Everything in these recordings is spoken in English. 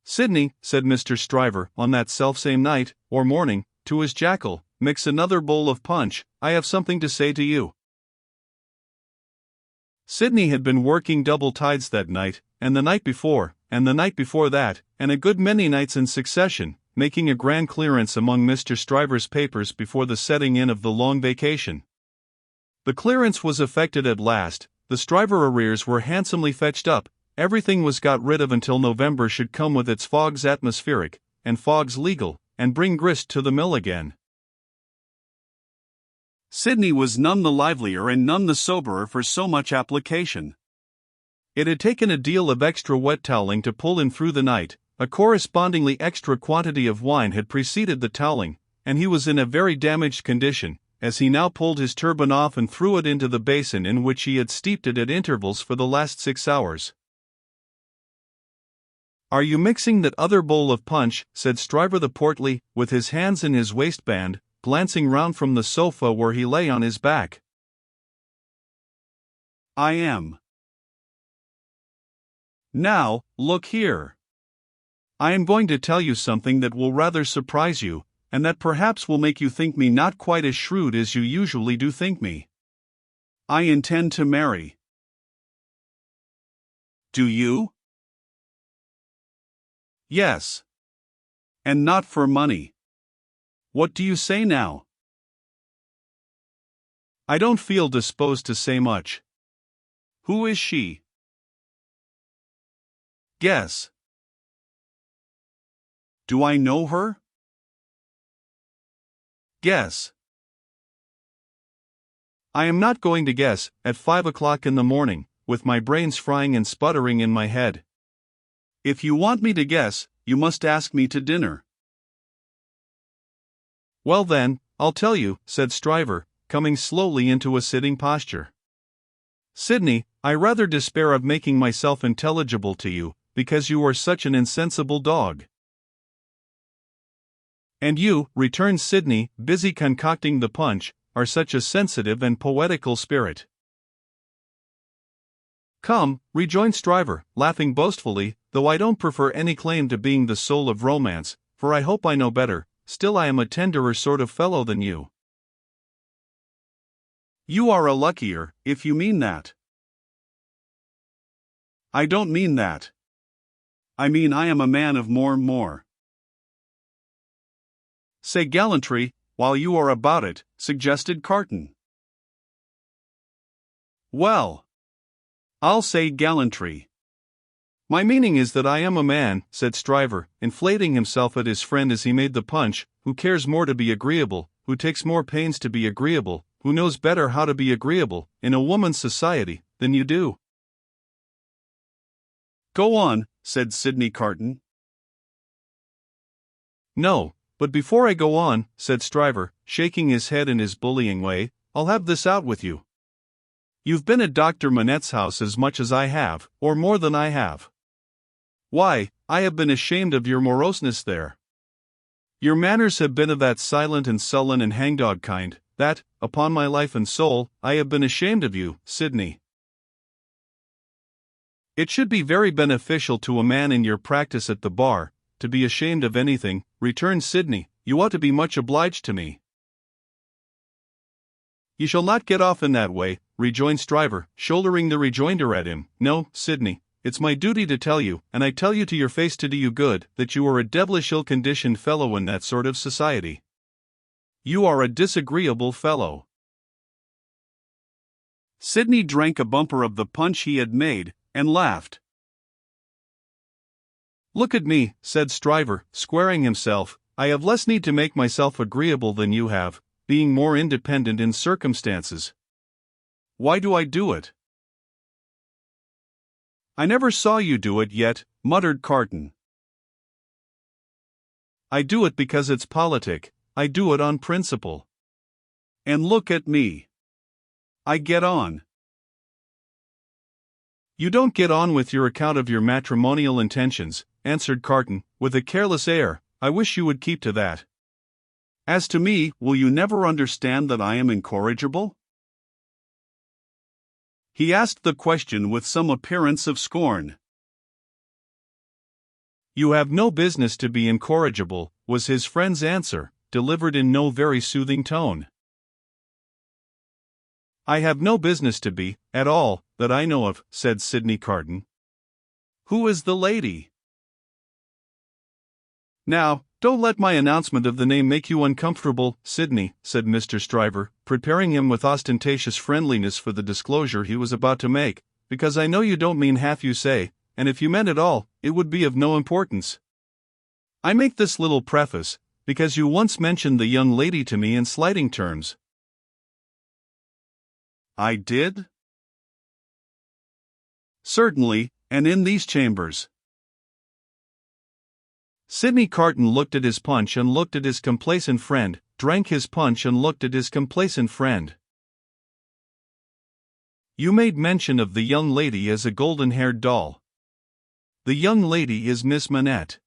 "Sidney," said Mr. Stryver, on that selfsame night, or morning, to his jackal, "mix another bowl of punch, I have something to say to you." Sidney had been working double tides that night, and the night before, and the night before that, and a good many nights in succession, making a grand clearance among Mr. Stryver's papers before the setting in of the long vacation. The clearance was effected at last, the Stryver arrears were handsomely fetched up, everything was got rid of until November should come with its fogs atmospheric, and fogs legal, and bring grist to the mill again. Sidney was none the livelier and none the soberer for so much application. It had taken a deal of extra wet toweling to pull him through the night, a correspondingly extra quantity of wine had preceded the toweling, and he was in a very damaged condition, as he now pulled his turban off and threw it into the basin in which he had steeped it at intervals for the last 6 hours. "Are you mixing that other bowl of punch?" said Stryver the portly, with his hands in his waistband, glancing round from the sofa where he lay on his back. "I am." "Now, look here. I am going to tell you something that will rather surprise you, and that perhaps will make you think me not quite as shrewd as you usually do think me. I intend to marry." "Do you?" "Yes. And not for money. What do you say now?" "I don't feel disposed to say much." "Who is she?" "Guess." "Do I know her?" "Guess." "I am not going to guess, at 5 o'clock in the morning, with my brains frying and sputtering in my head. If you want me to guess, you must ask me to dinner." "Well then, I'll tell you," said Stryver, coming slowly into a sitting posture. "Sidney, I rather despair of making myself intelligible to you, because you are such an insensible dog." "And you," returned Sidney, busy concocting the punch, "are such a sensitive and poetical spirit." "Come," rejoined Stryver, laughing boastfully, "though I don't prefer any claim to being the soul of romance, for I hope I know better, still I am a tenderer sort of fellow than you." "You are a luckier, if you mean that." "I don't mean that. I mean I am a man of more. "Say gallantry, while you are about it," suggested Carton. "Well, I'll say gallantry." "My meaning is that I am a man," said Stryver, inflating himself at his friend as he made the punch, "who cares more to be agreeable, who takes more pains to be agreeable, who knows better how to be agreeable, in a woman's society, than you do." "Go on," said Sidney Carton. "No, but before I go on," said Stryver, shaking his head in his bullying way, "I'll have this out with you. You've been at Dr. Manette's house as much as I have, or more than I have. Why, I have been ashamed of your moroseness there. Your manners have been of that silent and sullen and hangdog kind, that, upon my life and soul, I have been ashamed of you, Sidney." "It should be very beneficial to a man in your practice at the bar, to be ashamed of anything," returned Sidney. "You ought to be much obliged to me." "You shall not get off in that way," rejoined Stryver, shouldering the rejoinder at him. "No, Sidney, it's my duty to tell you, and I tell you to your face to do you good, that you are a devilish ill-conditioned fellow in that sort of society. You are a disagreeable fellow." Sidney drank a bumper of the punch he had made, and laughed. "Look at me," said Stryver, squaring himself, "I have less need to make myself agreeable than you have, being more independent in circumstances. Why do I do it?" "I never saw you do it yet," muttered Carton. "I do it because it's politic, I do it on principle. And look at me. I get on." "You don't get on with your account of your matrimonial intentions," answered Carton, with a careless air. "I wish you would keep to that. As to me, will you never understand that I am incorrigible?" He asked the question with some appearance of scorn. You have no business to be incorrigible, was his friend's answer, delivered in no very soothing tone. I have no business to be, at all, that I know of, said Sidney Carton. Who is the lady? Now, don't let my announcement of the name make you uncomfortable, Sidney, said Mr. Stryver, preparing him with ostentatious friendliness for the disclosure he was about to make, because I know you don't mean half you say, and if you meant it all, it would be of no importance. I make this little preface, because you once mentioned the young lady to me in slighting terms. I did? Certainly, and in these chambers. Sidney Carton looked at his punch and looked at his complacent friend, drank his punch and looked at his complacent friend. You made mention of the young lady as a golden-haired doll. The young lady is Miss Manette.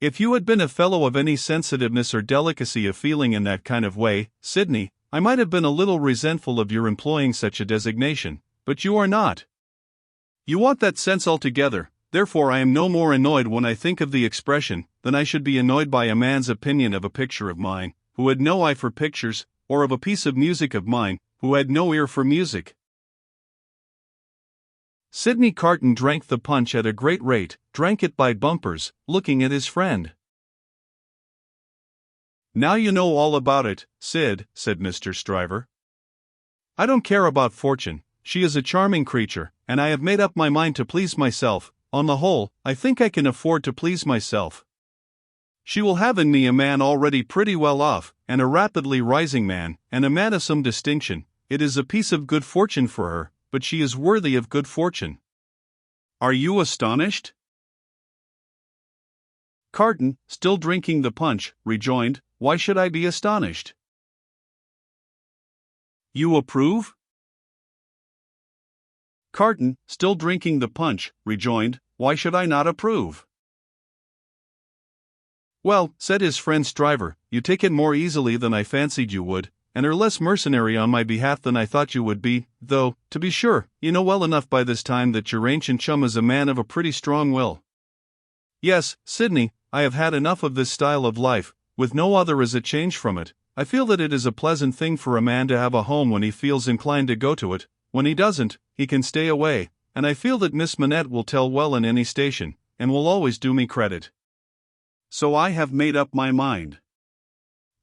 If you had been a fellow of any sensitiveness or delicacy of feeling in that kind of way, Sidney, I might have been a little resentful of your employing such a designation, but you are not. You want that sense altogether, therefore I am no more annoyed when I think of the expression, than I should be annoyed by a man's opinion of a picture of mine, who had no eye for pictures, or of a piece of music of mine, who had no ear for music. Sidney Carton drank the punch at a great rate, drank it by bumpers, looking at his friend. Now you know all about it, Sid, said Mr. Stryver. I don't care about Fortune, she is a charming creature, and I have made up my mind to please myself. On the whole, I think I can afford to please myself. She will have in me a man already pretty well off, and a rapidly rising man, and a man of some distinction. It is a piece of good fortune for her, but she is worthy of good fortune. Are you astonished? Carton, still drinking the punch, rejoined, Why should I be astonished? You approve? Carton, still drinking the punch, rejoined, Why should I not approve? Well, said his friend Stryver, you take it more easily than I fancied you would, and are less mercenary on my behalf than I thought you would be, though, to be sure, you know well enough by this time that your ancient chum is a man of a pretty strong will. Yes, Sidney, I have had enough of this style of life, with no other as a change from it. I feel that it is a pleasant thing for a man to have a home when he feels inclined to go to it. When he doesn't, he can stay away, and I feel that Miss Manette will tell well in any station, and will always do me credit. So I have made up my mind.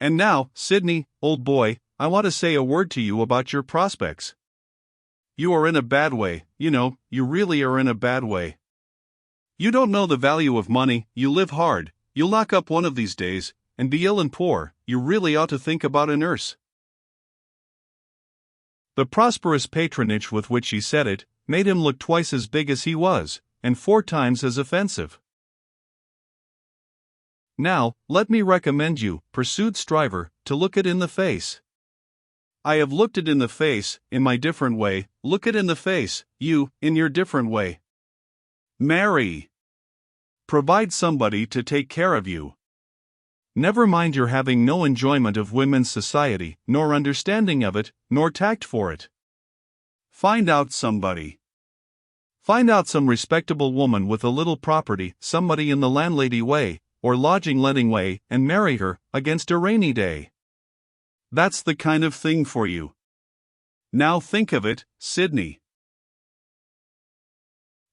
And now, Sidney, old boy, I want to say a word to you about your prospects. You are in a bad way, you know, you really are in a bad way. You don't know the value of money, you live hard, you'll knock up one of these days, and be ill and poor, you really ought to think about a nurse. The prosperous patronage with which he said it, made him look twice as big as he was, and 4 times as offensive. Now, let me recommend you, pursued Stryver, to look it in the face. I have looked it in the face, in my different way, look it in the face, you, in your different way. Marry. Provide somebody to take care of you. Never mind your having no enjoyment of women's society, nor understanding of it, nor tact for it. Find out somebody. Find out some respectable woman with a little property, somebody in the landlady way, or lodging-letting way, and marry her, against a rainy day. That's the kind of thing for you. Now think of it, Sidney.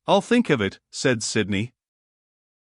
I'll think of it, said Sidney.